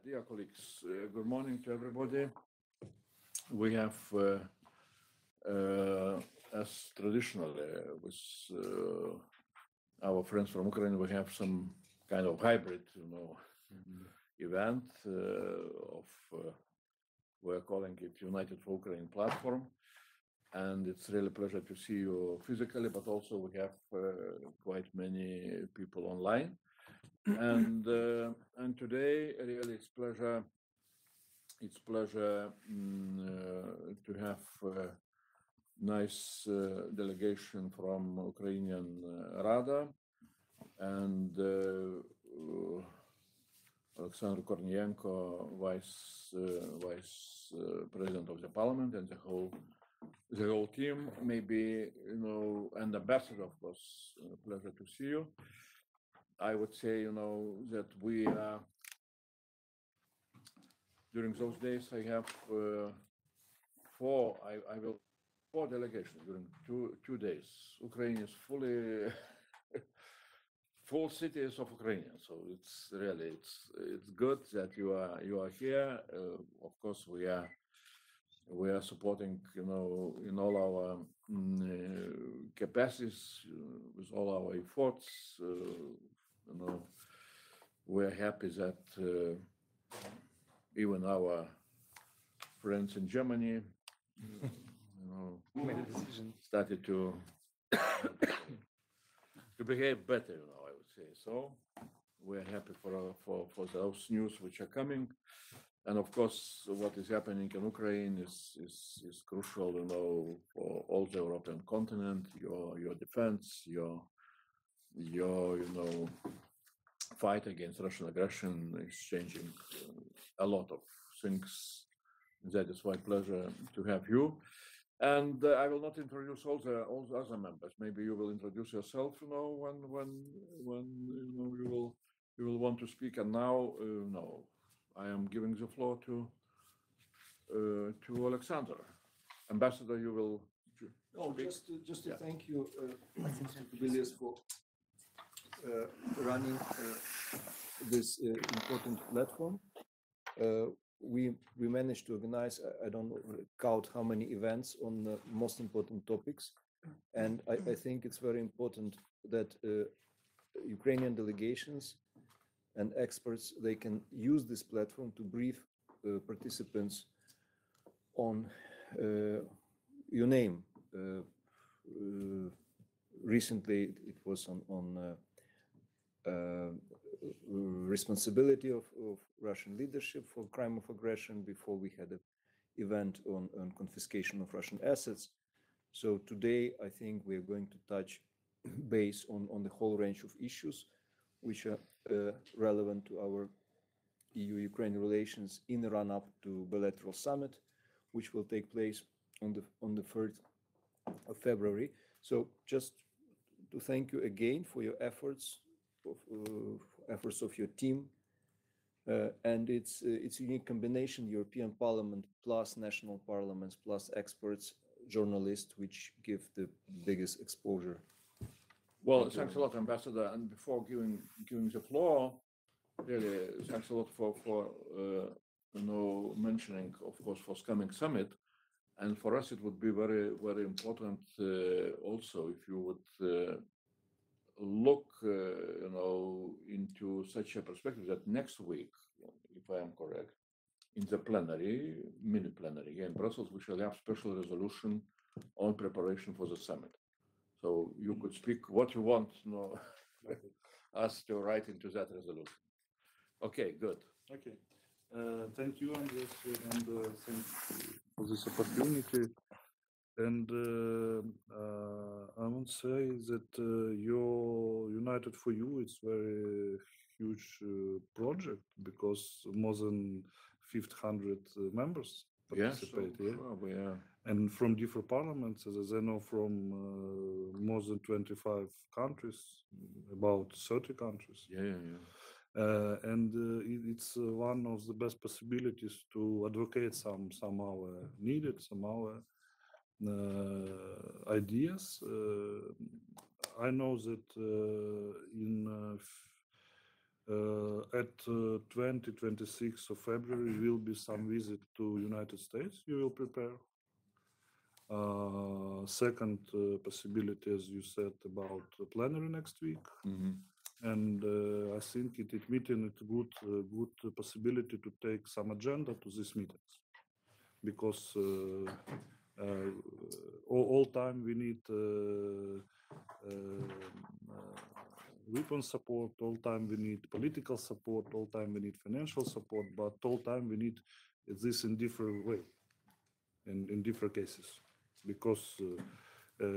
Dear colleagues, good morning to everybody. We have, as traditionally with our friends from Ukraine, we have some kind of hybrid, event we're calling it United for Ukraine platform, and it's really a pleasure to see you physically, but also we have quite many people online, and today really it's pleasure to have a nice delegation from Ukrainian Rada and Oleksandr KORNIENKO, vice president of the parliament, and the whole team. Maybe and ambassador, of course. Pleasure to see you. I would say that we during those days I have four delegations during two days. Ukraine is fully full cities of Ukrainians, so it's really it's good that you are here. Of course, we are supporting in all our capacities with all our efforts. We're happy that even our friends in Germany made a decision, started to behave better, I would say. So we're happy for those news which are coming, and of course what is happening in Ukraine is crucial, for all the European continent. Your defense, your fight against Russian aggression is changing a lot of things. That is my pleasure to have you. And I will not introduce all the other members. Maybe you will introduce yourself, when you will want to speak. And now, no, I am giving the floor to Oleksandr. Ambassador, you will. Oh, just to thank you, Bilias, for running this important platform. We managed to organize, I don't count how many events on the most important topics, and I think it's very important that Ukrainian delegations and experts, they can use this platform to brief participants on your name. Recently it was on responsibility of Russian leadership for crime of aggression. Before we had an event on confiscation of Russian assets. So today I think we're going to touch base on the whole range of issues which are relevant to our EU-Ukraine relations in the run-up to bilateral summit, which will take place on the 3rd of February. So just to thank you again for your efforts of your team, and it's a unique combination: European Parliament plus national parliaments plus experts, journalists, which give the biggest exposure. Well, thanks a lot, Ambassador. And before giving the floor, really, thanks a lot for mentioning, of course, forthcoming summit. And for us, it would be very, very important also if you would look, into such a perspective that next week, if I am correct, in the mini plenary here in Brussels, we shall have special resolution on preparation for the summit. So you could speak what you want, us to write into that resolution. Okay, good. Okay. Thank you, Andres, and thanks for this opportunity. And I would say that your United for You is very huge project, because more than 500 members participate. Yes, sure, we are. And from different parliaments, as I know, from more than 25 countries, about 30 countries. And it's one of the best possibilities to advocate some our needed, some our ideas. I know that in At 26th of February will be some visit to United States you will prepare. Second possibility, as you said, about the plenary next week. And I think it meeting it good possibility to take some agenda to these meetings, because all time we need weapon support, all time we need political support, all time we need financial support, but all time we need this in different way, in different cases. Because,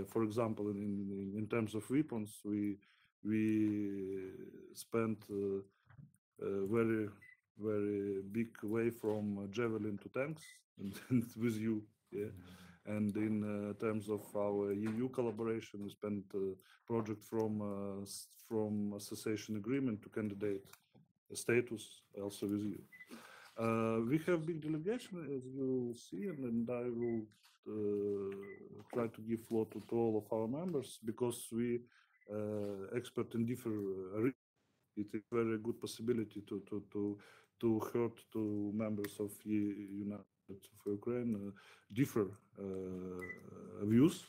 for example, in terms of weapons, we spent very big way from javelin to tanks, and with you, yeah. And in terms of our EU collaboration, we spent project from association agreement to candidate status, also with you. We have big delegation, as you see, and I will try to give floor to all of our members, because we expert in different it's a very good possibility to heard to members of United for Ukraine differ views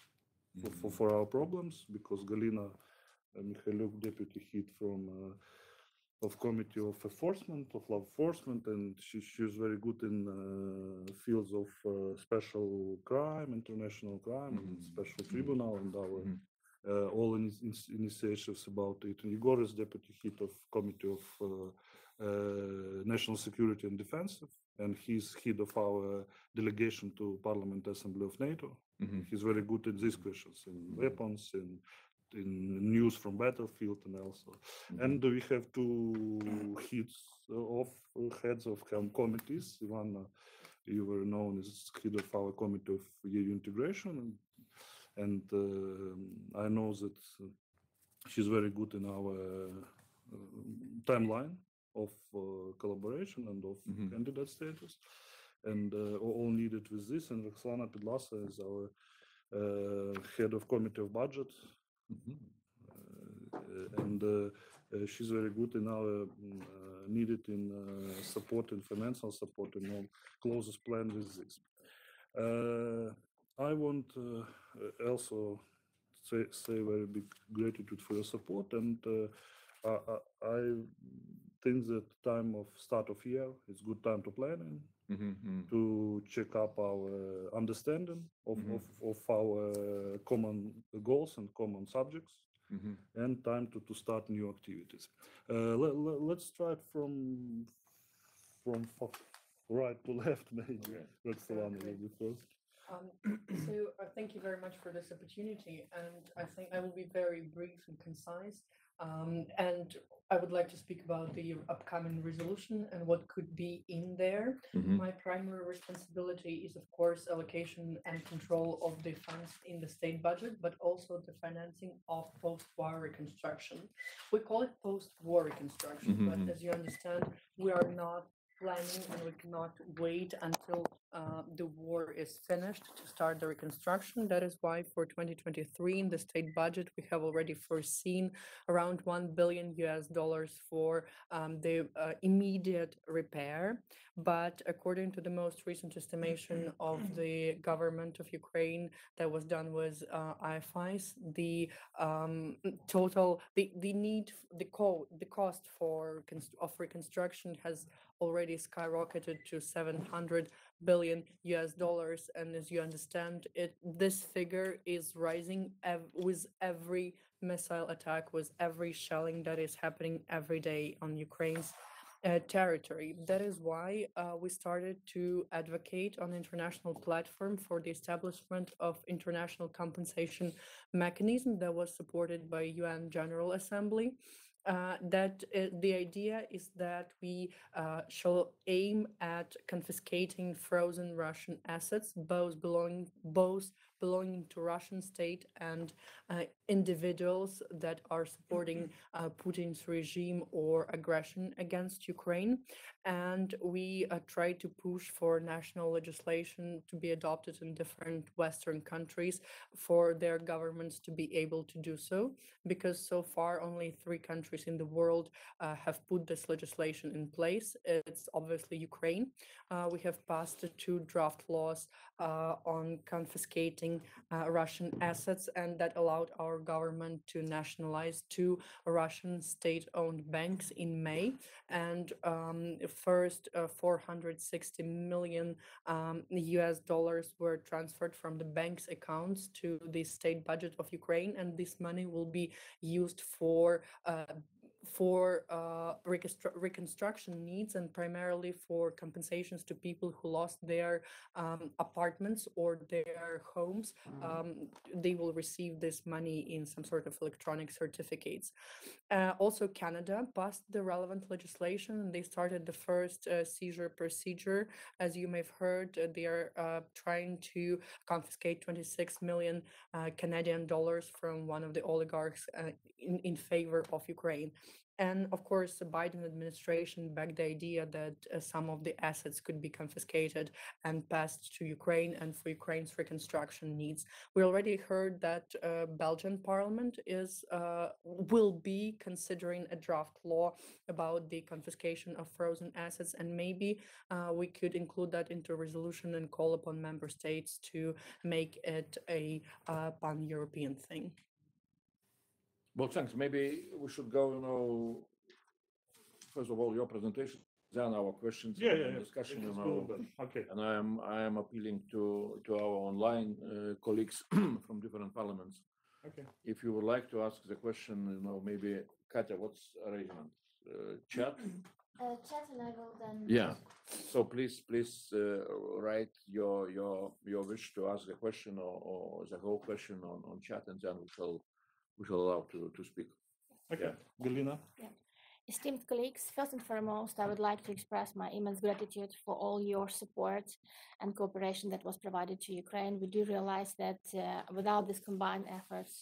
for our problems, because Galina Mikhailuk, deputy head from of committee of enforcement, of law enforcement, and she's very good in fields of special crime, international crime, and special tribunal, and our all initiatives about it. And Igor is deputy head of committee of national security and defense, and he's head of our delegation to Parliament Assembly of NATO. He's very good in these questions, in weapons, in news from battlefield, and also. And we have two heads of committees. One, you were known as head of our committee of EU integration, and I know that she's very good in our timeline of collaboration and of candidate status, and all needed with this. And Roxana Pedlasa is our head of committee of budget, and she's very good in our needed in support and financial support, and all closest plan with this. I want also say very big gratitude for your support, and I think that time of start of year is good time to planning, to check up our understanding of our common goals and common subjects, and time to start new activities. Let's start from right to left, maybe. Roxana will be first. So thank you very much for this opportunity, and I think I will be very brief and concise, and I would like to speak about the upcoming resolution and what could be in there. My primary responsibility is, of course, allocation and control of the funds in the state budget, but also the financing of post-war reconstruction. We call it post-war reconstruction, but as you understand, we are not planning, and we cannot wait until the war is finished to start the reconstruction. That is why for 2023 in the state budget we have already foreseen around $1 billion for the immediate repair. But according to the most recent estimation of the government of Ukraine that was done with IFIs, the total the cost of reconstruction has already skyrocketed to $700 billion, and as you understand, this figure is rising with every missile attack, with every shelling that is happening every day on Ukraine's territory. That is why we started to advocate on international platform for the establishment of international compensation mechanism that was supported by UN General Assembly. The idea is that we shall aim at confiscating frozen Russian assets, both belonging to Russian state and individuals that are supporting Putin's regime or aggression against Ukraine. And we try to push for national legislation to be adopted in different Western countries for their governments to be able to do so, because so far only 3 countries in the world have put this legislation in place. It's obviously Ukraine. We have passed 2 draft laws on confiscating Russian assets, and that allowed our government to nationalize 2 Russian state-owned banks in May. And first 460 million US dollars were transferred from the bank's accounts to the state budget of Ukraine, and this money will be used for reconstruction needs and primarily for compensations to people who lost their apartments or their homes. They will receive this money in some sort of electronic certificates. Also, Canada passed the relevant legislation, and they started the first seizure procedure. As you may have heard, they are trying to confiscate 26 million Canadian dollars from one of the oligarchs in favor of Ukraine. And of course, the Biden administration backed the idea that some of the assets could be confiscated and passed to Ukraine and for Ukraine's reconstruction needs. We already heard that Belgian parliament will be considering a draft law about the confiscation of frozen assets, and maybe we could include that into a resolution and call upon member states to make it a pan-European thing. Well, thanks. Maybe we should go, first of all, your presentation, then our questions and discussion. Okay. And I am appealing to our online colleagues from different parliaments. Okay. If you would like to ask the question, maybe Katya, what's arrangement? Chat? Chat, and I will then. Yeah. So please write your wish to ask the question or the whole question on chat, and then we shall allow to speak. Okay. Galina? Yeah. Esteemed colleagues, first and foremost, I would like to express my immense gratitude for all your support and cooperation that was provided to Ukraine. We do realize that without these combined efforts,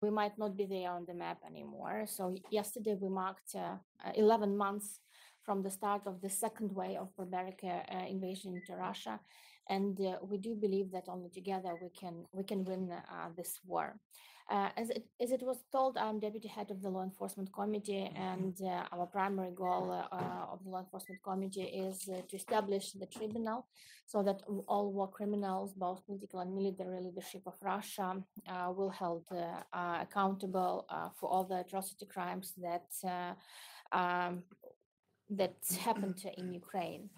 we might not be there on the map anymore. So yesterday we marked 11 months from the start of the second wave of barbaric invasion into Russia, and we do believe that only together we can win this war. As it was told, I'm deputy head of the Law Enforcement Committee, and our primary goal of the Law Enforcement Committee is to establish the tribunal so that all war criminals, both political and military leadership of Russia, will held accountable for all the atrocity crimes that happened in Ukraine.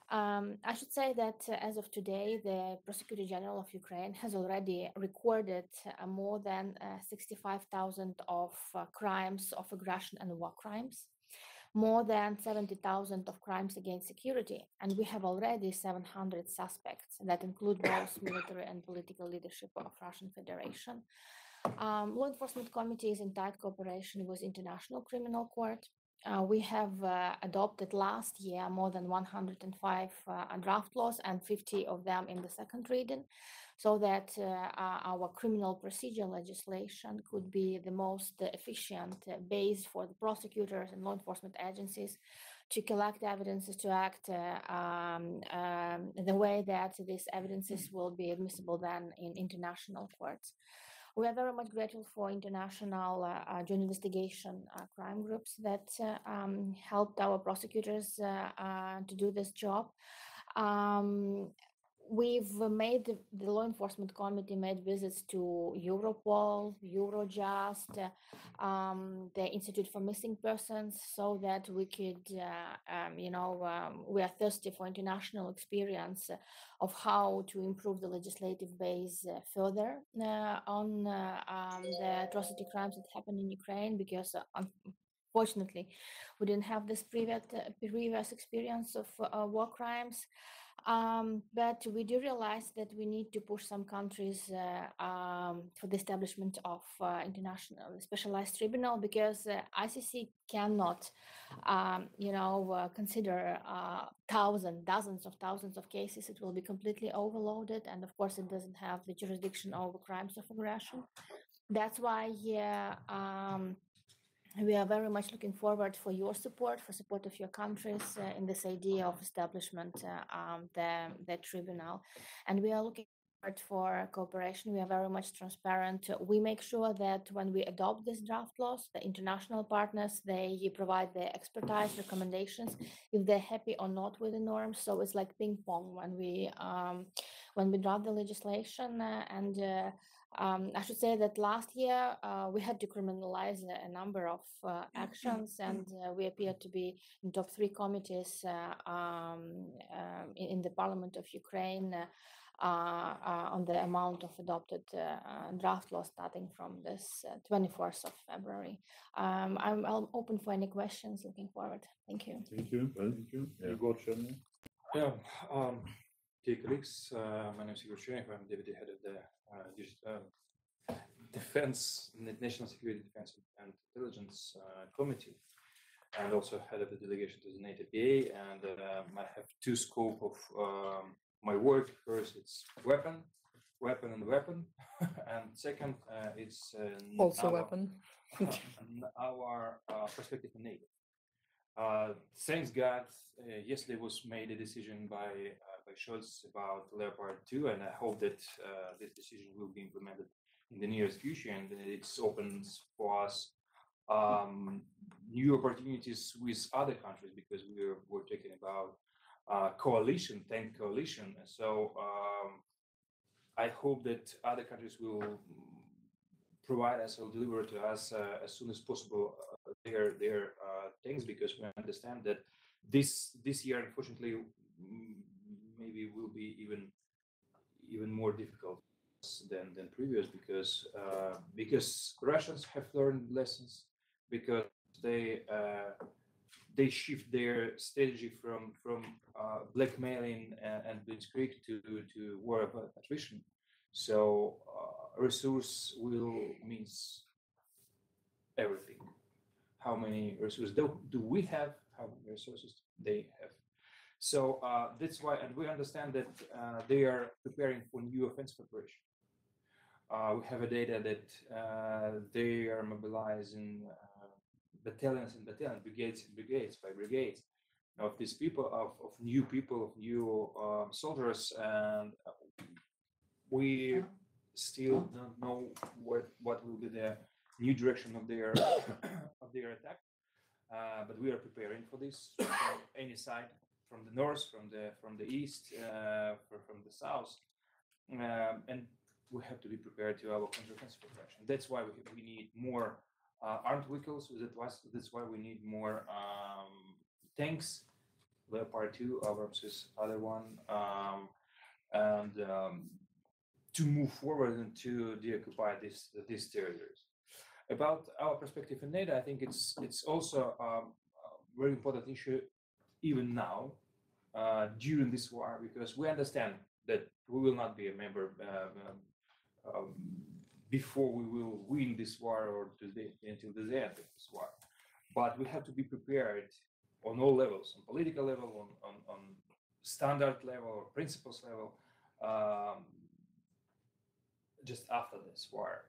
I should say that as of today, the Prosecutor General of Ukraine has already recorded more than 65,000 of crimes of aggression and war crimes, more than 70,000 of crimes against security, and we have already 700 suspects that include both military and political leadership of Russian Federation. Law Enforcement Committee is in tight cooperation with International Criminal Court. We have adopted last year more than 105 draft laws, and 50 of them in the second reading, so that our criminal procedure legislation could be the most efficient base for the prosecutors and law enforcement agencies to collect evidences, to act the way that these evidences will be admissible then in international courts. We are very much grateful for international joint investigation crime groups that helped our prosecutors to do this job. The Law Enforcement Committee made visits to Europol, Eurojust, the Institute for Missing Persons, so that we could, we are thirsty for international experience of how to improve the legislative base further on the atrocity crimes that happen in Ukraine, because fortunately, we didn't have this previous experience of war crimes. But we do realize that we need to push some countries for the establishment of international specialized tribunal, because ICC cannot, consider dozens of thousands of cases. It will be completely overloaded, and of course, it doesn't have the jurisdiction over crimes of aggression. That's why we are very much looking forward for your support, for support of your countries in this idea of establishment the tribunal, and we are looking forward for cooperation. We are very much transparent. We make sure that when we adopt this draft laws, the international partners, they provide their expertise, recommendations, if they're happy or not with the norms. So it's like ping pong when we draft the legislation I should say that last year we had to criminalize a number of actions, and we appear to be in top 3 committees in the Parliament of Ukraine on the amount of adopted draft law starting from this 24th of February. I'm open for any questions. Looking forward. Thank you. Thank you. Thank you. Yeah. Dear colleagues, my name is Igor Chernev. I'm deputy head of the National Security Defense and Intelligence Committee, and also head of the delegation to the NATO PA. And I have 2 scope of my work. First, it's weapon, and second, it's also weapon. Our perspective in NATO. Thanks God, yesterday was made a decision by Scholz about Leopard 2, and I hope that this decision will be implemented in the nearest future, and it opens for us new opportunities with other countries, because we're talking about tank coalition. So I hope that other countries will provide us or deliver to us as soon as possible their things, because we understand that this year, unfortunately, maybe will be even more difficult than previous, because Russians have learned lessons, because they shift their strategy from blackmailing and blitzkrieg to war of attrition. So resource will means everything. How many resources do we have? How many resources they have? So that's why, and we understand that they are preparing for new offensive operation. We have a data that they are mobilizing battalions and battalions, brigades by brigades of these people, of new soldiers, and we still don't know what will be the new direction of their attack. But we are preparing for this from any side, from the north, from the east, from the south, and we have to be prepared to our counteroffensive operation. That's why we need more armed vehicles. That's why we need more tanks, Leopard 2, Abrams is other one, and to move forward and to deoccupy these territories. About our perspective in NATO, I think it's also a very important issue even now during this war, because we understand that we will not be a member before we will win this war or until the end of this war. But we have to be prepared on all levels, on political level, on standard level, or principles level, just after this war,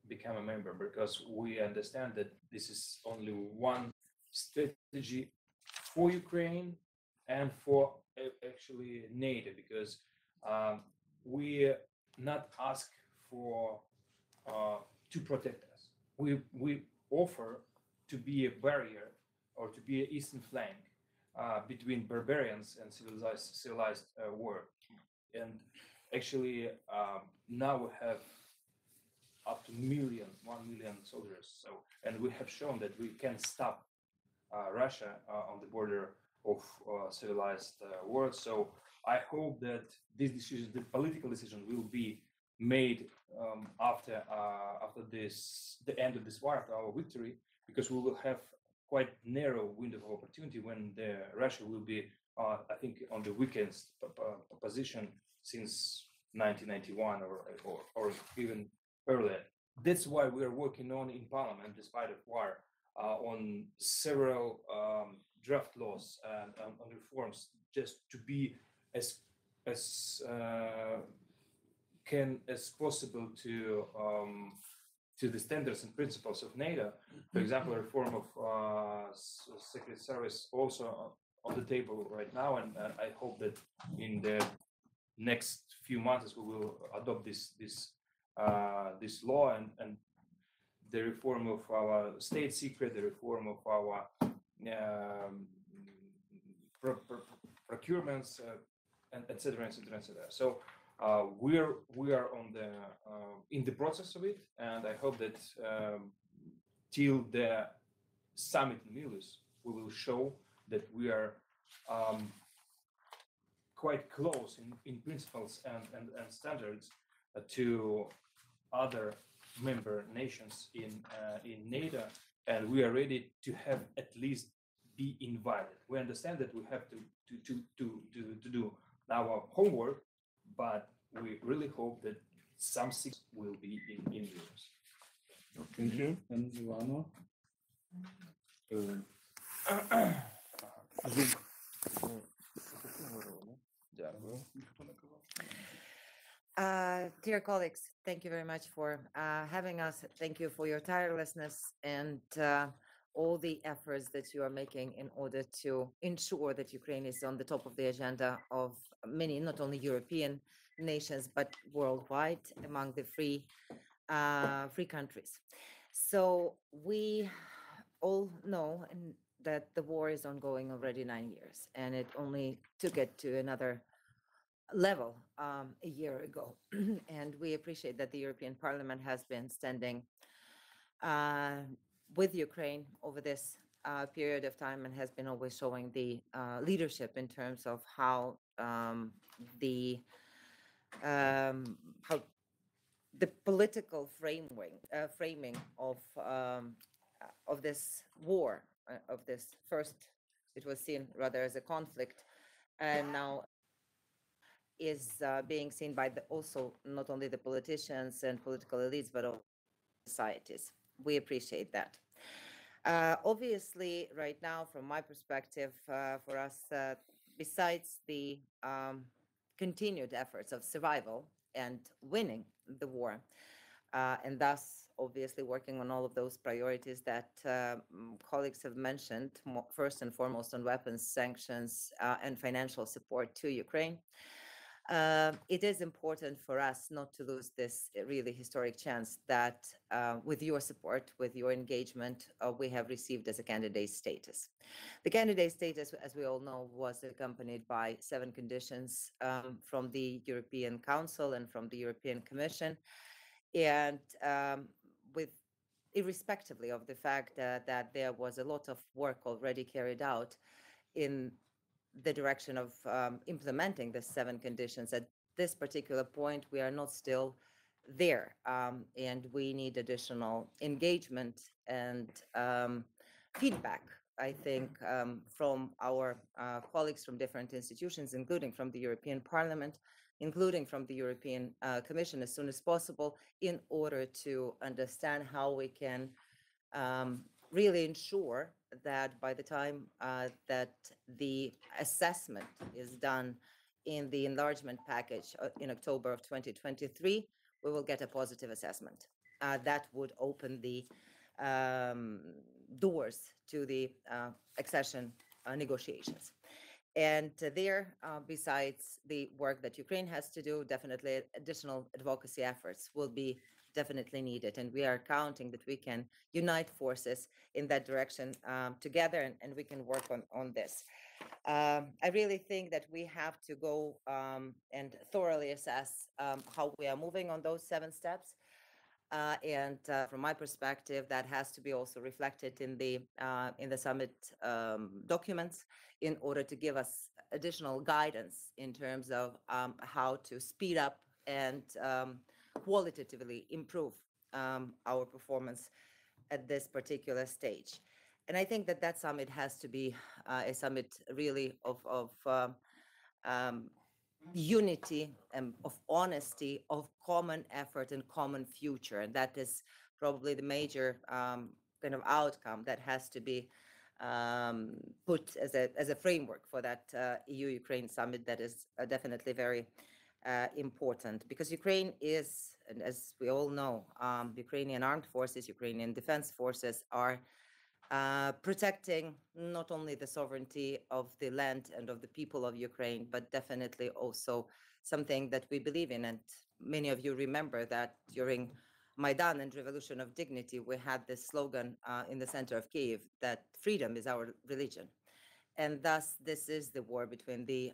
become a member, because we understand that this is only one strategy for Ukraine and for actually NATO, because we not ask for to protect us. We offer to be a barrier or to be an eastern flank between barbarians and civilized world. And actually now we have up to 1 million soldiers. So, and we have shown that we can stop Russia on the border of civilized world. So I hope that this decision, the political decision, will be made after the end of this war, after our victory, because we will have quite narrow window of opportunity when Russia will be, I think, on the weakest position since 1991 or even earlier. That's why we are working on in Parliament, despite of war, on several draft laws and on reforms, just to be as possible to the standards and principles of NATO. For example, reform of Secret Service also on the table right now, and I hope that in the next few months we will adopt this law, and the reform of our state secret, the reform of our procurements, and etc., etc., etc. So we are on the in the process of it, and I hope that till the summit in Vilnius, we will show that we are quite close in principles and standards to other member nations in NATO, and we are ready to have at least be invited. We understand that we have to do our homework, but we really hope that something will be in Vilnius. Thank you. And Ivano? Dear colleagues, thank you very much for having us. Thank you for your tirelessness and all the efforts that you are making in order to ensure that Ukraine is on the top of the agenda of many, not only European nations, but worldwide among the free countries. So we all know that the war is ongoing already 9 years, and it only took it to another level a year ago. And we appreciate that the European Parliament has been standing with Ukraine over this period of time and has been always showing the leadership in terms of how the political framing of this war, of this first, it was seen rather as a conflict, and now is being seen by also not only the politicians and political elites, but all societies. We appreciate that. Obviously, right now, from my perspective, for us, besides the continued efforts of survival and winning the war, and thus obviously working on all of those priorities that colleagues have mentioned, first and foremost on weapons, sanctions, and financial support to Ukraine. It is important for us not to lose this really historic chance that with your support, with your engagement, we have received as a candidate status. The candidate status, as we all know, was accompanied by 7 conditions from the European Council and from the European Commission. And irrespectively of the fact that there was a lot of work already carried out in the direction of implementing the 7 conditions, at this particular point, we are not still there. And we need additional engagement and feedback, I think, from our colleagues from different institutions, including from the European Parliament, including from the European Commission as soon as possible, in order to understand how we can really ensure that by the time that the assessment is done in the enlargement package in October of 2023, we will get a positive assessment. That would open the doors to the accession negotiations. And there, besides the work that Ukraine has to do, definitely additional advocacy efforts will be definitely needed. And we are counting that we can unite forces in that direction together, and we can work on this. I really think that we have to go and thoroughly assess how we are moving on those 7 steps. And from my perspective, that has to be also reflected in the summit documents in order to give us additional guidance in terms of how to speed up and qualitatively improve our performance at this particular stage. And I think that that summit has to be a summit really of unity and of honesty, of common effort and common future. And that is probably the major kind of outcome that has to be put as a framework for that EU-Ukraine summit. That is definitely very important, because Ukraine is, and as we all know, Ukrainian armed forces, Ukrainian defense forces are protecting not only the sovereignty of the land and of the people of Ukraine, but definitely also something that we believe in. And many of you remember that during Maidan and Revolution of Dignity, we had this slogan in the center of Kyiv that freedom is our religion. And thus, this is the war between the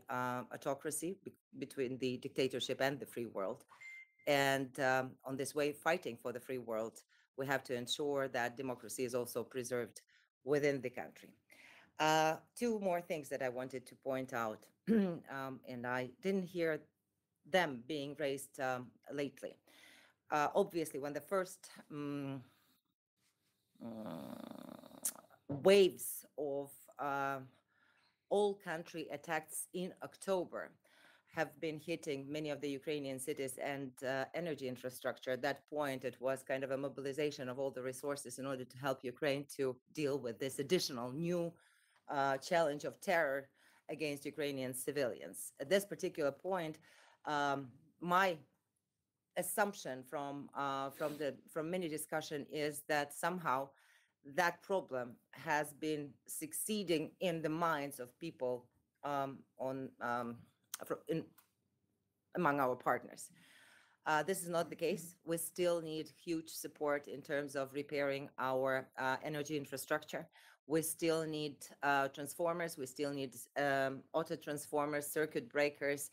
autocracy, between the dictatorship and the free world. And on this way, fighting for the free world, we have to ensure that democracy is also preserved within the country. Two more things that I wanted to point out, and I didn't hear them being raised lately. Obviously, when the first waves of all country attacks in October have been hitting many of the Ukrainian cities and energy infrastructure. At that point, it was kind of a mobilization of all the resources in order to help Ukraine to deal with this additional new challenge of terror against Ukrainian civilians. At this particular point, my assumption from many discussion is that somehow that problem has been succeeding in the minds of people among our partners. This is not the case. We still need huge support in terms of repairing our energy infrastructure. We still need transformers. We still need auto transformers, circuit breakers.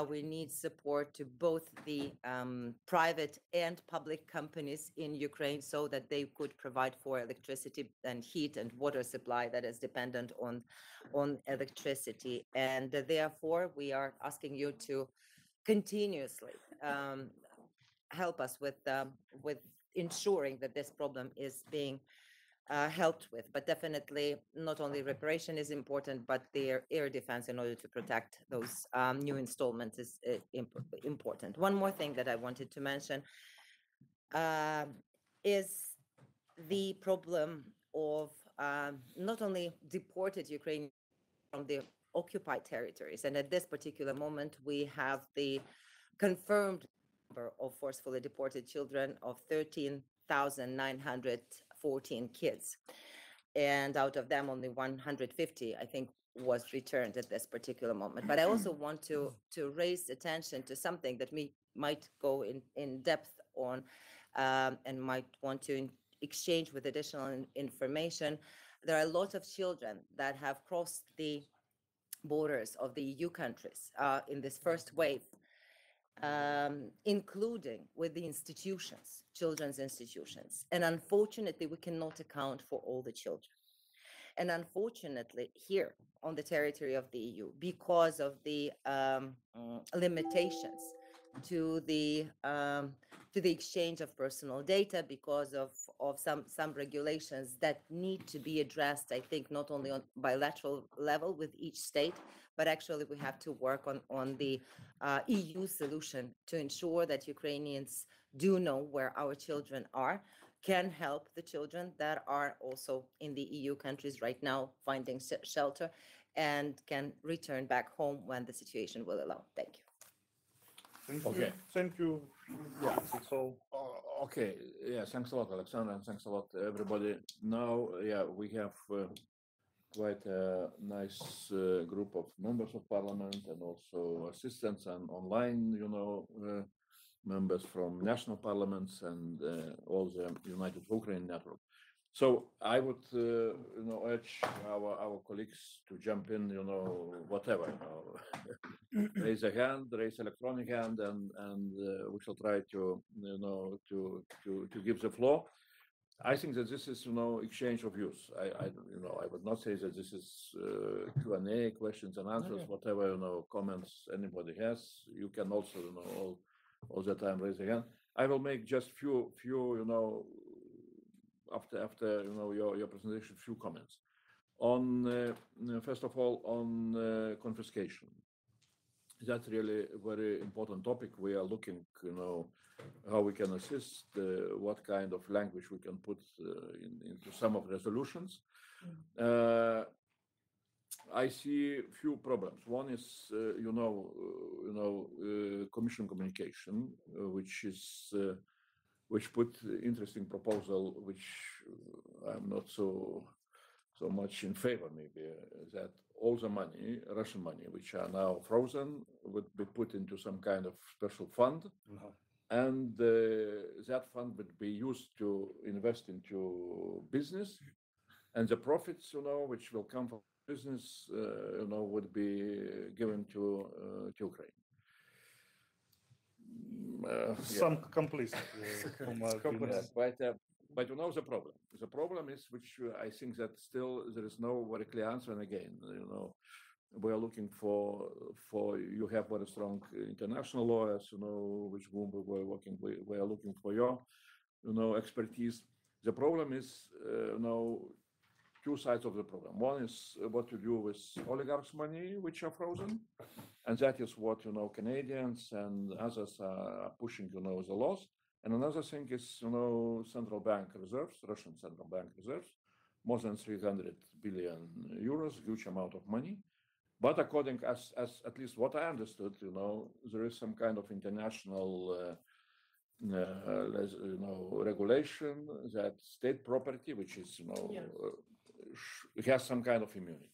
We need support to both the private and public companies in Ukraine so that they could provide for electricity and heat and water supply that is dependent on electricity. And therefore, we are asking you to continuously help us with ensuring that this problem is being helped with. But definitely not only reparation is important, but the air defense in order to protect those new installments is important. One more thing that I wanted to mention is the problem of not only deported Ukrainians from the occupied territories. And at this particular moment, we have the confirmed number of forcefully deported children of 13,914 kids. And out of them, only 150, I think, was returned at this particular moment. But I also want to raise attention to something that we might go in depth on and might want to exchange with additional information. There are a lot of children that have crossed the borders of the EU countries in this first wave, including with the institutions, children's institutions. And unfortunately, we cannot account for all the children. And unfortunately, here on the territory of the EU, because of the limitations to the exchange of personal data, because of some regulations that need to be addressed, I think, not only on bilateral level with each state, but actually we have to work on the EU solution to ensure that Ukrainians do know where our children are, can help the children that are also in the EU countries right now finding shelter, and can return back home when the situation will allow. Thank you. Thank you. Okay. Thank you. Yeah. That's all. Okay. Yeah. Thanks a lot, Alexander, and thanks a lot, everybody. Now, yeah, we have quite a nice group of members of parliament and also assistants and online, members from national parliaments and all the United Ukraine network. So I would, urge our colleagues to jump in, whatever, raise a hand, raise electronic hand, and we shall try to give the floor. I think that this is, exchange of views. I would not say that this is Q&A, questions and answers, whatever, comments anybody has. You can also, all the time raise a hand. I will make just few, after your presentation, a few comments on first of all on confiscation. That's really a very important topic. We are looking, how we can assist, what kind of language we can put into some of resolutions. I see a few problems. One is, Commission communication, which put interesting proposal, which I'm not so much in favor. Maybe that all the money, Russian money, which are now frozen, would be put into some kind of special fund, and that fund would be used to invest into business, and the profits, which will come from business, would be given to Ukraine. Some complicit, from my opinion. But the problem. The problem is, which I think that still there is no very clear answer. And again, we are looking for you have very strong international lawyers, which whom we are working with. We are looking for your, expertise. The problem is, two sides of the problem. One is what to do with oligarchs' money, which are frozen, and that is what Canadians and others are pushing, the laws. And another thing is, central bank reserves, Russian central bank reserves, more than 300 billion euros, huge amount of money. But according as at least what I understood, there is some kind of international, regulation that state property, which is, it has some kind of immunity.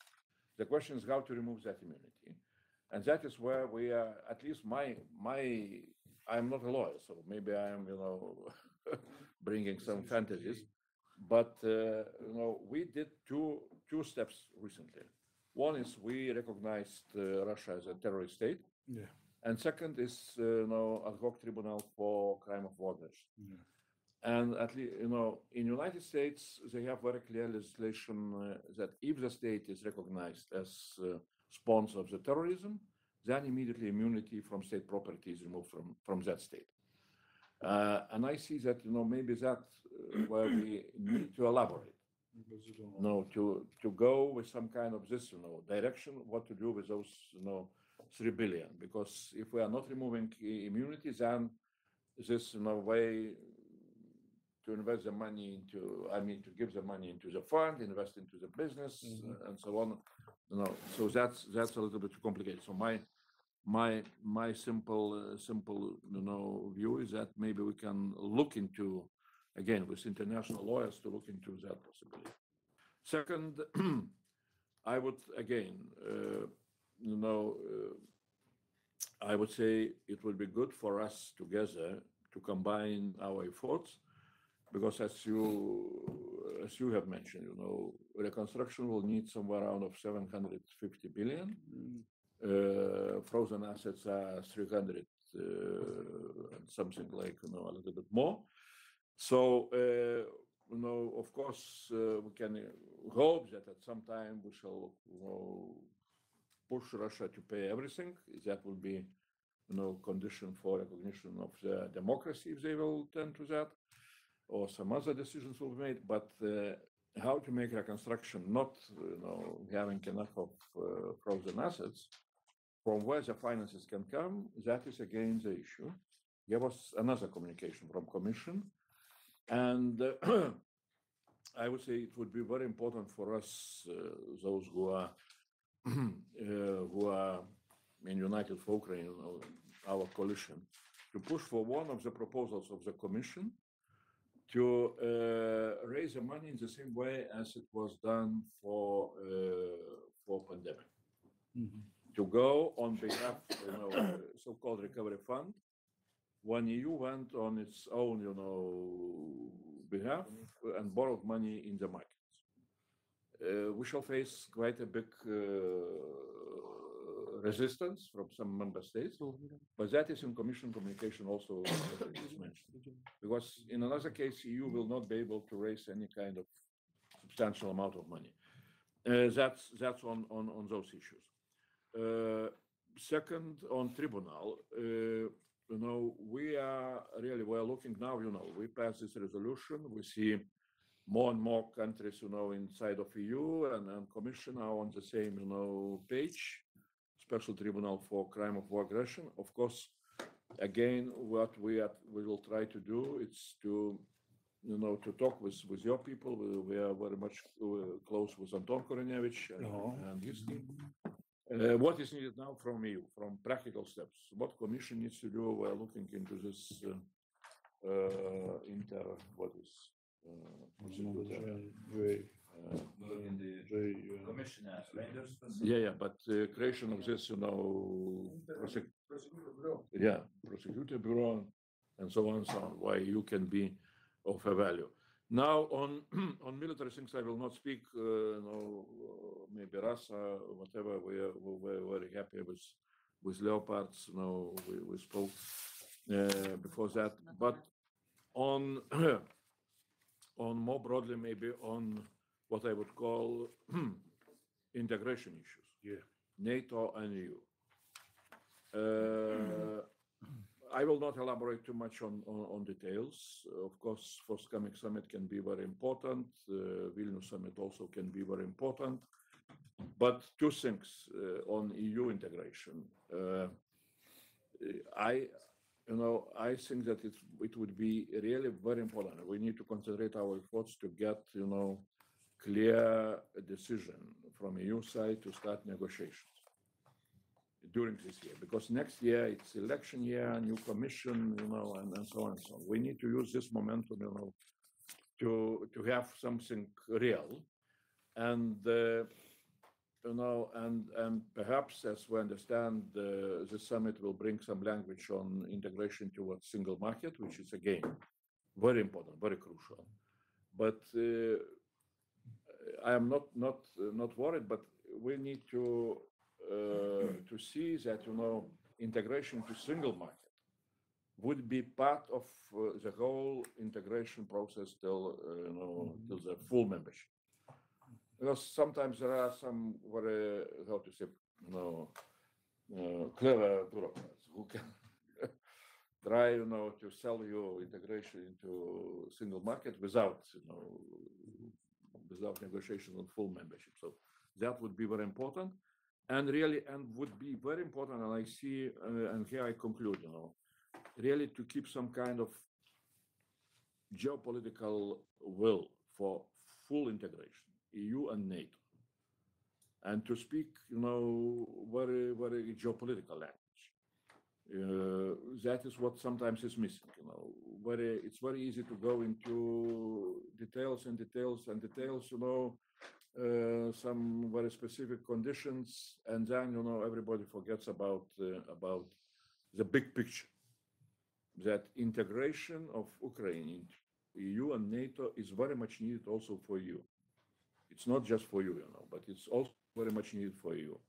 The question is how to remove that immunity, and that is where we are. At least I'm not a lawyer, so maybe I am, bringing some fantasies. But we did two steps recently. One is we recognized Russia as a terrorist state, and second is ad hoc tribunal for crime of war aggression. And at least, in United States, they have very clear legislation that if the state is recognized as sponsor of the terrorism, then immediately immunity from state property is removed from that state. And I see that, maybe that where we need to elaborate, to go with some kind of this, direction, what to do with those, 3 billion. Because if we are not removing immunity, then this, way to invest the money into, to give the money into the fund, invest into the business, and so on. So that's a little bit too complicated. So my simple view is that maybe we can look into, again, with international lawyers, to look into that possibility. Second, I would again, I would say it would be good for us together to combine our efforts, because as you have mentioned, reconstruction will need somewhere around of 750 billion. Frozen assets are 300 something like, a little bit more. So of course we can hope that at some time we shall push Russia to pay everything. That will be condition for recognition of the democracy, if they will turn to that, or some other decisions will be made. But how to make reconstruction, not having enough of frozen assets, from where the finances can come, that is again the issue. There was another communication from Commission, and I would say it would be very important for us, those who are in United for Ukraine, our coalition, to push for one of the proposals of the Commission to raise the money in the same way as it was done for pandemic. To go on behalf, so-called recovery fund, when EU went on its own, behalf and borrowed money in the markets. We shall face quite a big resistance from some member states, but that is in Commission communication also mentioned. Because in another case, EU will not be able to raise any kind of substantial amount of money. That's on those issues. Second, on tribunal, we are looking now, we pass this resolution, we see more and more countries, inside of EU and Commission are on the same, page. Special Tribunal for Crime of War Aggression. Of course, again, what we will try to do is to, to talk with your people. We are very much close with Anton Kornienko and his team. What is needed now from EU, from practical steps? What Commission needs to do? We're looking into this Commissioner Rangers. Yeah, but creation of this, prosecutor bureau, and so on and so on, why you can be of a value. Now on military things, I will not speak. Maybe Rasa, whatever. We're very happy with Leopards. We spoke before that, but on more broadly, maybe on what I would call integration issues. Yeah. NATO and EU. I will not elaborate too much on details. Of course, forthcoming summit can be very important. Vilnius summit also can be very important. But two things on EU integration. I think that it would be really very important. We need to concentrate our efforts to get, clear decision from EU side to start negotiations during this year, because next year it's election year, new commission, and so on and so on. We need to use this momentum, to have something real, and and perhaps, as we understand, the summit will bring some language on integration towards single market, which is again very important, very crucial. But I am not worried, but we need to see that integration to single market would be part of the whole integration process till till the full membership. Because sometimes there are some very, how to say, clever bureaucrats who can try, to sell you integration into single market without, without negotiation on full membership. So that would be very important, and would be very important. And I see, and here I conclude, really to keep some kind of geopolitical will for full integration, EU and NATO, and to speak, very, very geopolitical language. That is what sometimes is missing. It's very easy to go into details, some very specific conditions, and then everybody forgets about the big picture. That integration of Ukraine into EU and NATO is very much needed also for you. It's not just for you, but it's also very much needed for you.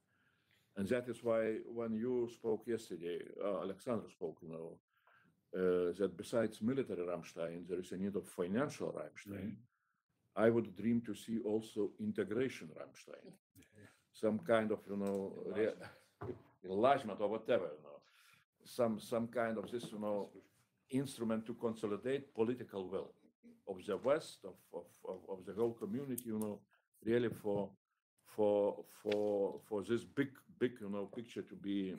And that is why when you spoke yesterday, Oleksandr spoke, that besides military Rammstein, there is a need of financial Rammstein. I would dream to see also integration Rammstein, some kind of, enlargement or whatever, some kind of this, instrument to consolidate political will of the West, of the whole community, really for this big, picture to be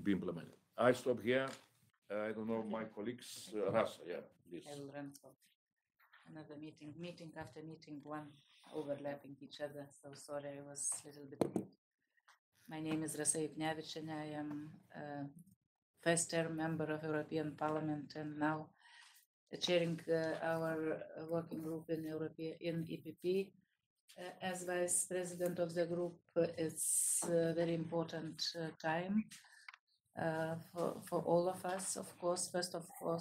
implemented. I stop here. I don't know, my colleagues, Rasa, please. I will run for another meeting after meeting, one overlapping each other. So sorry, I was a little bit late. My name is Rasa Ivnevich, and I am a first-term member of European Parliament, and now chairing our working group in EPP. As vice president of the group, it's a very important time for all of us. Of course, first of all,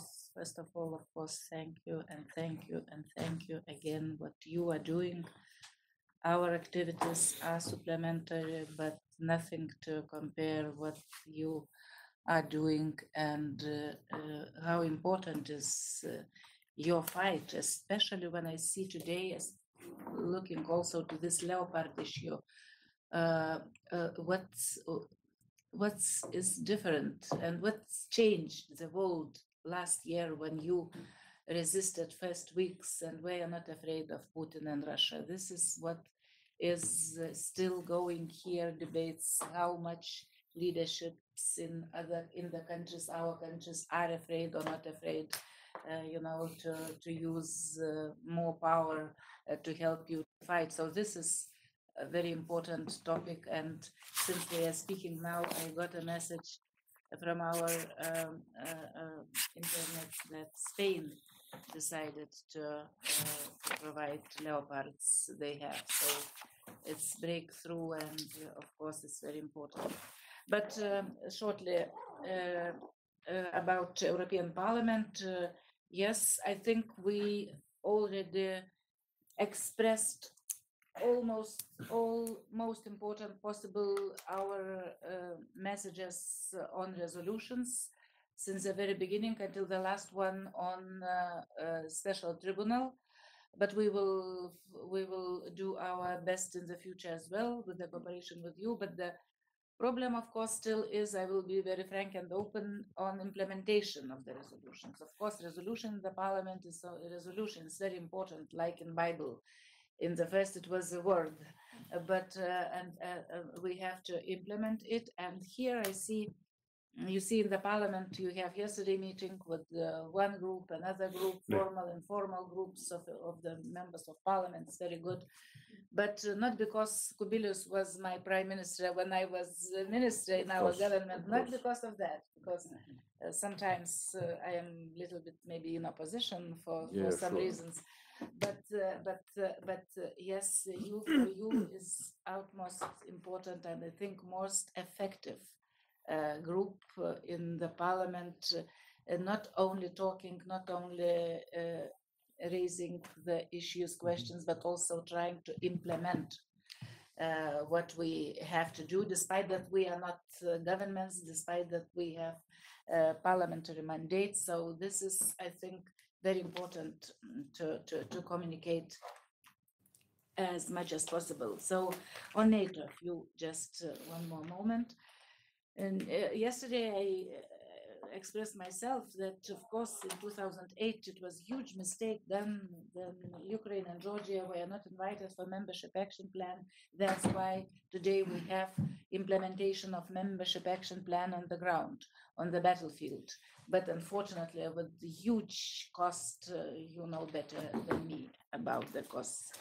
thank you again what you are doing. Our activities are supplementary, but nothing to compare what you are doing, and how important is your fight, especially when I see today, as looking also to this Leopard issue, what's is different and what's changed the world last year when you resisted first weeks, and we are not afraid of Putin and Russia. This is what is still going here, debates how much leaderships in the countries, our countries, are afraid or not afraid, to use more power to help you fight. So this is a very important topic. And since we are speaking now, I got a message from our internet that Spain decided to provide Leopards they have. So it's breakthrough, and of course it's very important. But shortly about European Parliament, yes, I think we already expressed almost all most important possible our messages on resolutions since the very beginning until the last one on special tribunal. But we will do our best in the future as well with the cooperation with you. But the problem, of course, still is, I will be very frank and open on implementation of the resolutions. Of course, resolution in the parliament is a resolution is very important, like in Bible. In the first, it was a word, but we have to implement it. And here I see, you see in the parliament, you have yesterday meeting with one group, another group, formal and informal groups of the members of parliament. It's very good. But not because Kubilius was my prime minister when I was minister in our government, not because of that, because sometimes I am a little bit maybe in opposition for some reasons. But yes, U4U is utmost important and I think most effective group in the parliament, not only talking, not only raising the issues, questions, but also trying to implement what we have to do, despite that we are not governments, despite that we have parliamentary mandates. So this is, I think, very important to communicate as much as possible. So on NATO, you just one more moment. And yesterday I expressed myself that, of course, in 2008 it was a huge mistake. Then Ukraine and Georgia were not invited for membership action plan. That's why today we have implementation of membership action plan on the ground, on the battlefield. But unfortunately, with the huge cost, you know better than me about the costs.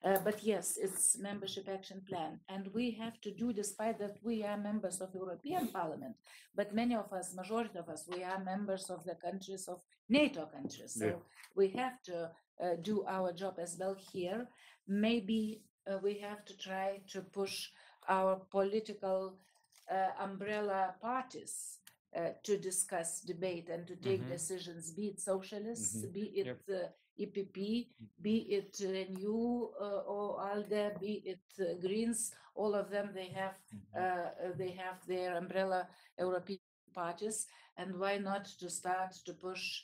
But yes, it's membership action plan. And we have to do, despite that we are members of European Parliament, but many of us, majority of us, we are members of the countries of NATO countries. So we have to do our job as well here. Maybe we have to try to push our political umbrella parties to discuss, debate, and to take decisions, be it socialists, be it EPP, be it Renew or ALDE, be it Greens. All of them, they have their umbrella European parties, and why not to start to push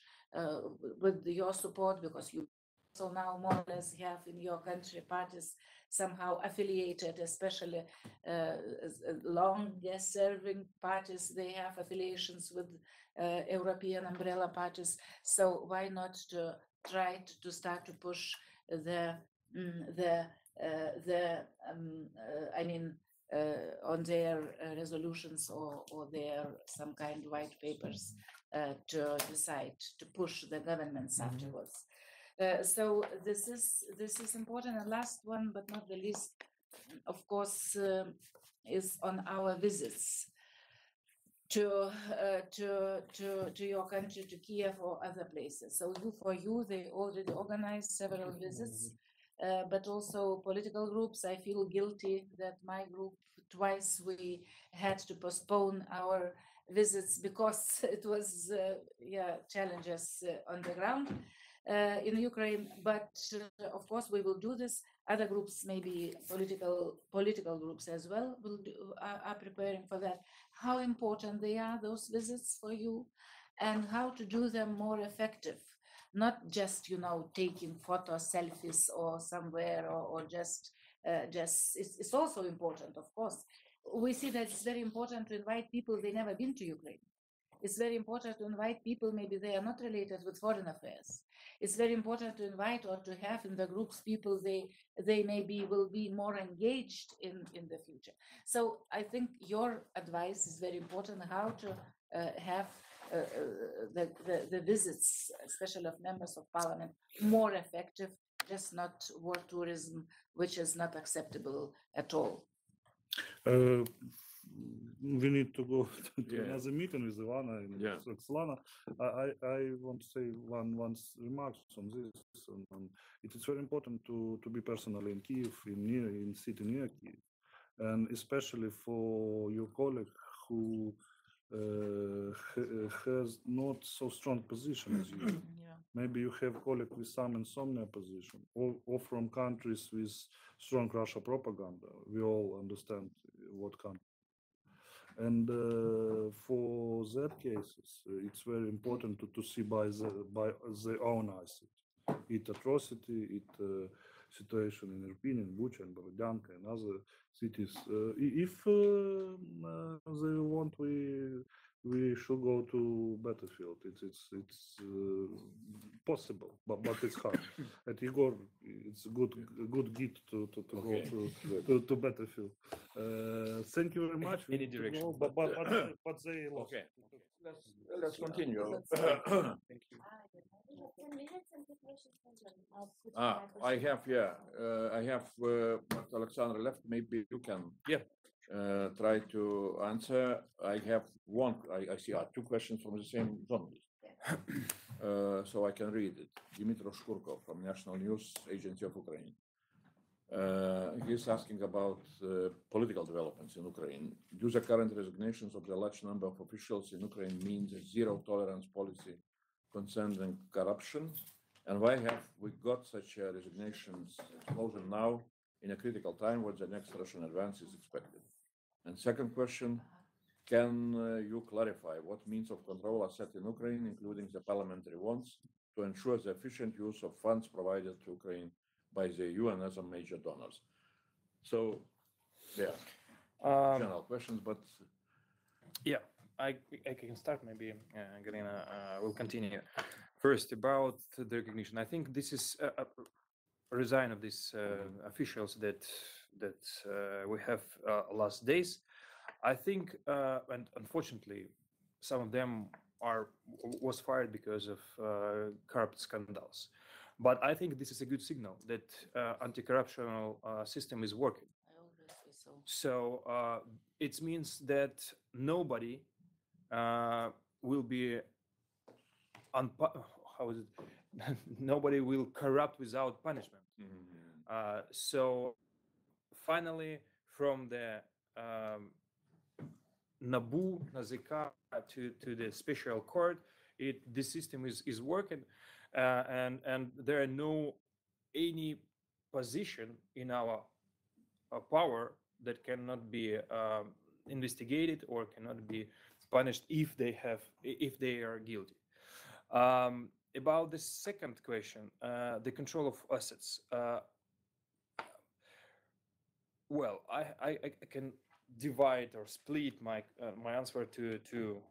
with your support, because you also now more or less have in your country parties somehow affiliated, especially longest serving parties, they have affiliations with European umbrella parties. So why not to try to start to push on their resolutions or their some kind of white papers to decide to push the governments afterwards. So this is important. And last one, but not the least, of course, is on our visits to your country, to Kiev or other places. So U4U, they already organized several visits, but also political groups. I feel guilty that my group, twice we had to postpone our visits because it was challenges on the ground in Ukraine. But of course we will do this. Other groups, maybe political groups as well, are preparing for that. How important they are, those visits for you, and how to do them more effective. Not just, taking photos, selfies or somewhere, or just it's also important, of course. We see that it's very important to invite people, they never been to Ukraine. it's very important to invite people, maybe they are not related with foreign affairs. It's very important to invite or to have in the groups people they maybe will be more engaged in the future. So I think your advice is very important, how to have the visits, especially of members of parliament, more effective, just not war tourism, which is not acceptable at all. We need to go to Yeah. another meeting with Ivana and Yeah. Roxolana. I want to say one remarks on this. It is very important to be personally in Kiev, in city near Kiev, and especially for your colleague who has not so strong position as you. Yeah. Maybe you have colleague with some insomnia position, or from countries with strong Russia propaganda. We all understand what country. And for that cases, it's very important to see by their own eyes it atrocity, situation in Irpin, in Bucha, and Borodyanka, and other cities. If they want, we should go to battlefield. It's possible, but it's hard. At Igor, it's a good guide to go to battlefield. Thank you very much. Any direction. Go, but they lost. Okay. Let's continue. Thank you. 10 minutes and the questions from them. I'll put Ah, my I have, I have Alexander left. Maybe you can try to answer. I have one, I see two questions from the same journalist. So I can read it. Dmitry Shkurko from National News Agency of Ukraine. He's asking about political developments in Ukraine. Do the current resignations of the large number of officials in Ukraine mean the zero tolerance policy concerning corruption? And why have we got such a resignations explosion now in a critical time when the next Russian advance is expected? And second question, can you clarify what means of control are set in Ukraine, including the parliamentary ones, to ensure the efficient use of funds provided to Ukraine by the EU and other major donors? So, yeah, general questions, but Yeah, I can start. Maybe Galina will continue. First, about the recognition, I think this is a resign of these officials that we have last days. I think, and unfortunately, some of them was fired because of corrupt scandals. But I think this is a good signal that anti-corruption system is working. I always say so. So it means that nobody will be nobody will corrupt without punishment. So finally, from the NABU, NAZK to the special court, the system is working, and there are no any position in our power that cannot be investigated or cannot be punished if they are guilty. About the second question, the control of assets. Well, I can divide or split my answer to two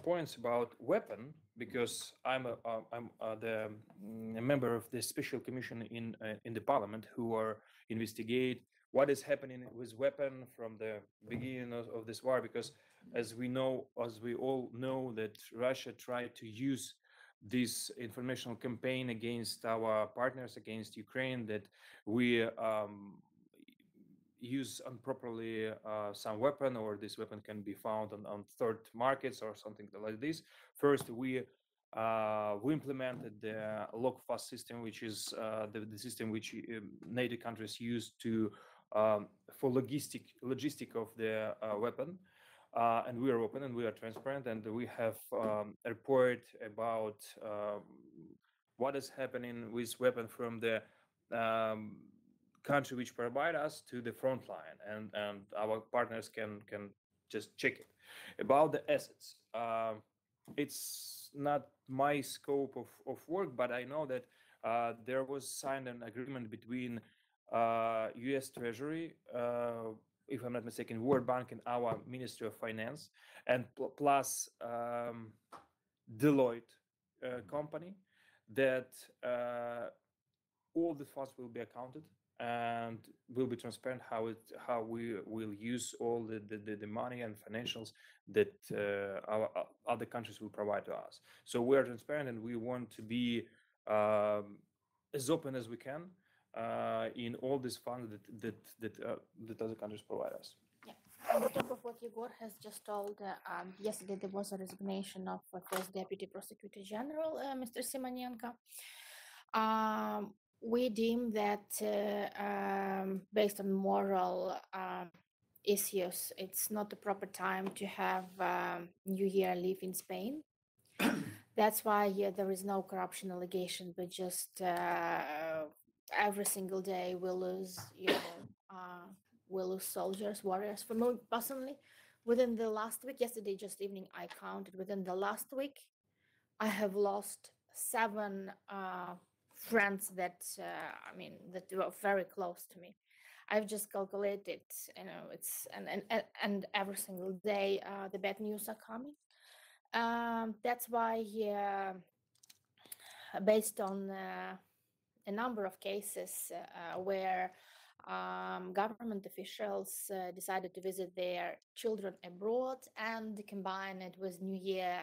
points about weapon, because I'm a member of the special commission in the parliament who are investigate what is happening with weapon from the beginning of this war, because as we all know that Russia tried to use this informational campaign against our partners, against Ukraine, that we use improperly some weapon, or this weapon can be found on third markets or something like this. First, we implemented the lock-fast system, which is the system which NATO countries use to for logistic of the weapon. And we are open and we are transparent, and we have a report about what is happening with weapon from the country which provide us to the front line, and our partners can just check it. About the assets, it's not my scope of work, but I know that there was signed an agreement between US Treasury, if I'm not mistaken, World Bank and our Ministry of Finance, and plus Deloitte company, that all the funds will be accounted and will be transparent how we will use all the money and financials that our other countries will provide to us. So we are transparent, and we want to be as open as we can in all these funds that other countries provide us. On top of what Yegor has just told, yesterday there was a resignation of first Deputy Prosecutor General, Mr. Simonenko. We deem that based on moral issues, it's not the proper time to have New Year leave in Spain. That's why there is no corruption allegation, but just every single day we lose, we lose soldiers, warriors. For me personally, within the last week, yesterday just evening, I counted within the last week, I have lost 7 friends that that were very close to me. I've just calculated, it's and every single day the bad news are coming. That's why, based on a number of cases where government officials decided to visit their children abroad and combine it with New Year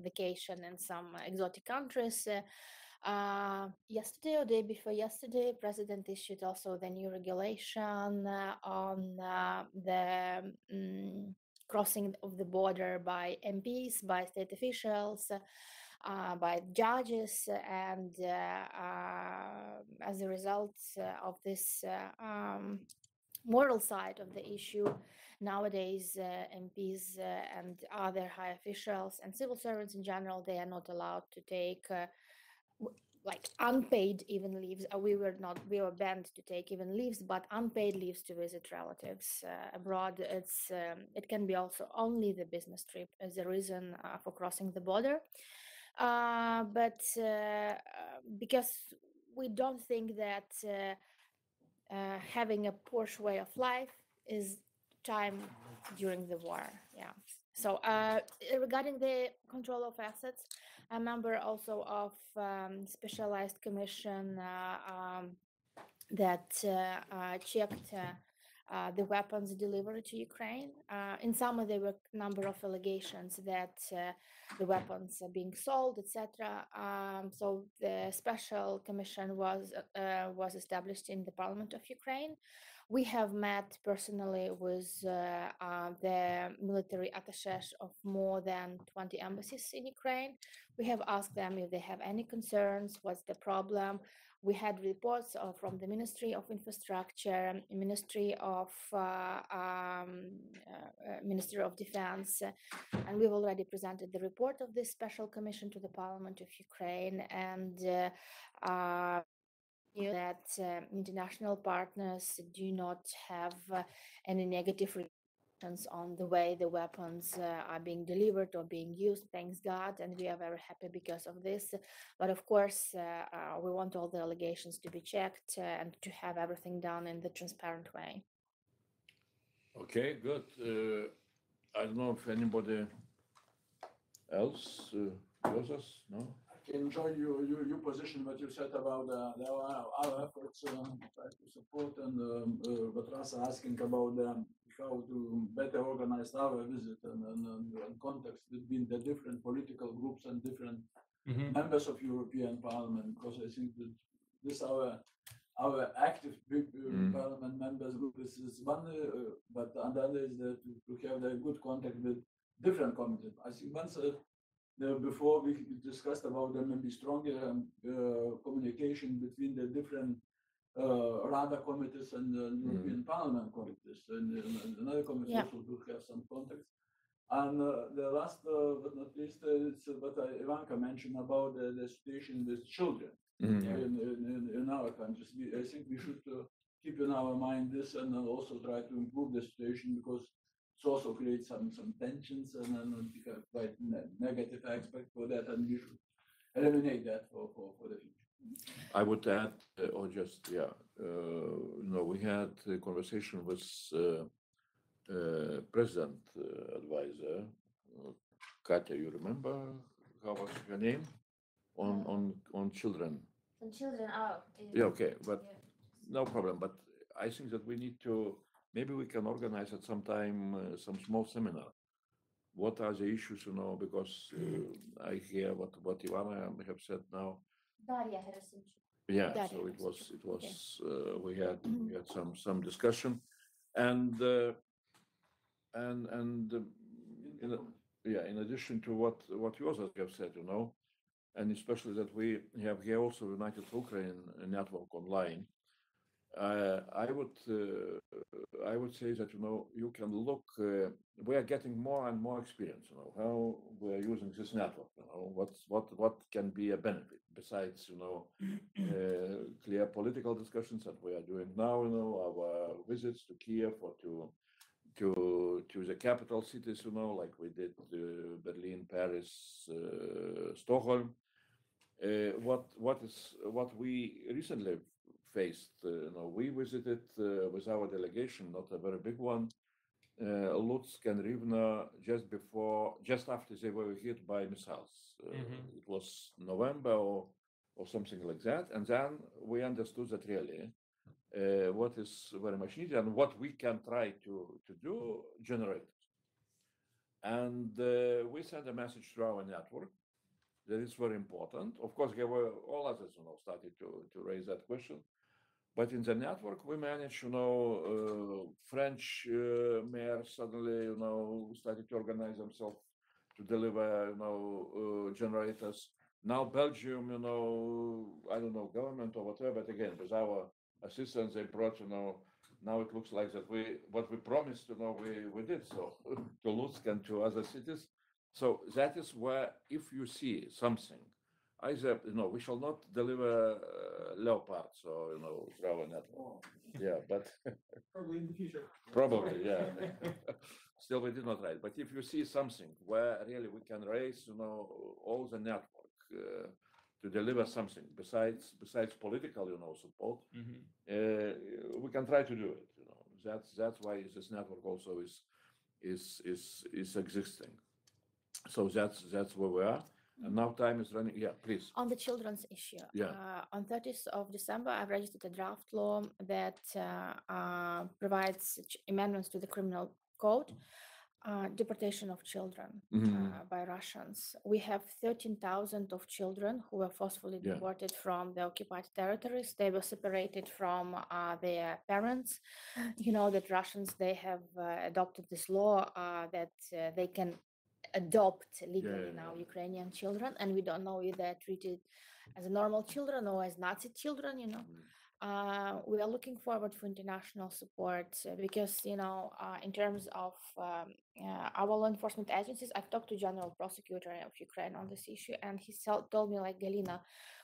vacation in some exotic countries. Yesterday or day before yesterday, President issued also the new regulation on the crossing of the border by MPs, by state officials, by judges, and as a result of this moral side of the issue, nowadays MPs and other high officials and civil servants in general, they are not allowed to take like unpaid even leaves. We were banned to take even leaves, but unpaid leaves to visit relatives abroad. It can be also only the business trip as a reason for crossing the border. But because we don't think that having a Porsche way of life is time during the war. Yeah. So regarding the control of assets, a member also of specialized commission that checked the weapons delivered to Ukraine. In some, there were a number of allegations that the weapons are being sold, etc. So the special commission was established in the Parliament of Ukraine. We have met personally with the military attachés of more than 20 embassies in Ukraine. We have asked them if they have any concerns, what's the problem. We had reports from the Ministry of Infrastructure, Ministry of Defense, and we've already presented the report of this special commission to the Parliament of Ukraine, and that international partners do not have any negative reactions on the way the weapons are being delivered or being used, thanks God, and we are very happy because of this. But of course, we want all the allegations to be checked and to have everything done in the transparent way. Okay, good. I don't know if anybody else knows us, no? I enjoy your position, what you said about our efforts try to support, and what Rasa asking about how to better organize our visit and context between the different political groups and different members of European Parliament, because I think that this our active Parliament members group is one, but another is that to have a good contact with different committees. I think once before we discussed about there may be stronger communication between the different Rada committees and European Parliament committees, and another committee also to have some contacts. And the last but not least, it's what Ivanka mentioned about the situation with children in our countries. I think we should keep in our mind this and also try to improve the situation, because it also creates some tensions and quite negative aspect for that, and we should eliminate that for the future. I would add, or just we had a conversation with president advisor, Katya, you remember how was her name? On children. On children, oh. Yeah, okay, but yeah. no problem. But I think that we need to, maybe we can organize at some time some small seminar. What are the issues, because I hear what Ivana have said now. Daria Herasinchuk. Yeah, Daria so it was Herasinchuk, we had some discussion, and in addition to what you also have said, and especially that we have here also United Ukraine network online. I would say that you can look. We are getting more and more experience. How we are using this network. What can be a benefit besides clear political discussions that we are doing now. Our visits to Kiev or to the capital cities. Like we did Berlin, Paris, Stockholm. What we recently faced. We visited with our delegation, not a very big one, Lutsk and Rivne just after they were hit by missiles. It was November or something like that, and then we understood that really what is very much needed and what we can try to do, generators. And we sent a message to our network. That is very important. Of course, there were all others, started to raise that question. But in the network, we managed, French mayors suddenly, started to organize themselves to deliver, generators. Now Belgium, I don't know, government or whatever, but again, with our assistance, they brought, now it looks like that what we promised, we did so to Lutsk and to other cities. So that is where, if you see something, either, we shall not deliver Leopards or, through our network. Yeah, but Probably in the future. Probably, yeah. Still, we did not write. But if you see something where really we can raise, all the network to deliver something besides political, support, we can try to do it. That's why this network also is existing. So that's where we are. And now time is running. Yeah, please. On the children's issue, Yeah. On 30th of December, I've registered a draft law that provides amendments to the criminal code, deportation of children by Russians. We have 13,000 of children who were forcefully deported from the occupied territories. They were separated from their parents. You know that Russians, they have adopted this law that they can adopt legally now Ukrainian children, and we don't know if they're treated as normal children or as Nazi children. We are looking forward for international support because in terms of our law enforcement agencies, I've talked to General Prosecutor of Ukraine on this issue, and he told me, like, Galina,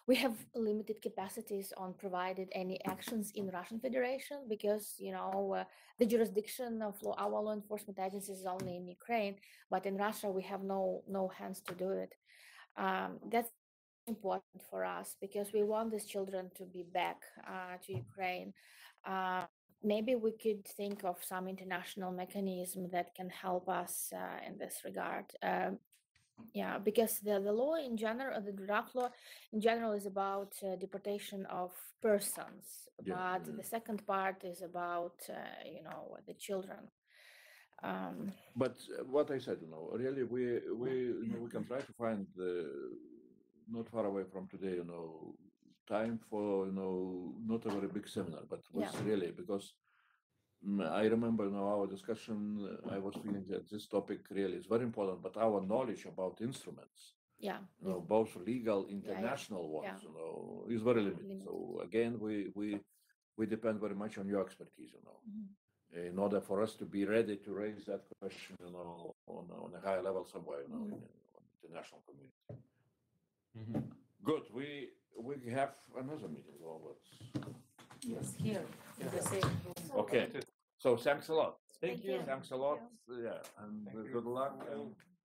we have limited capacities on provided any actions in Russian Federation because the jurisdiction of our law enforcement agencies is only in Ukraine, but in Russia we have no hands to do it. That's important for us because we want these children to be back to Ukraine. Maybe we could think of some international mechanism that can help us in this regard. Because the law in general, the draft law in general, is about deportation of persons, but the second part is about the children. But what I said, really, we can try to find not far away from today, time for not a very big seminar, but was really because. I remember our discussion, I was feeling that this topic really is very important, but our knowledge about instruments, both legal, international ones, is very limited. So again, we depend very much on your expertise, in order for us to be ready to raise that question, on a higher level somewhere, in the international community. Good. We have another meeting. Yes, here in the same room. Okay. So thanks a lot. Thank you. Thanks a lot. Yeah, and good luck. And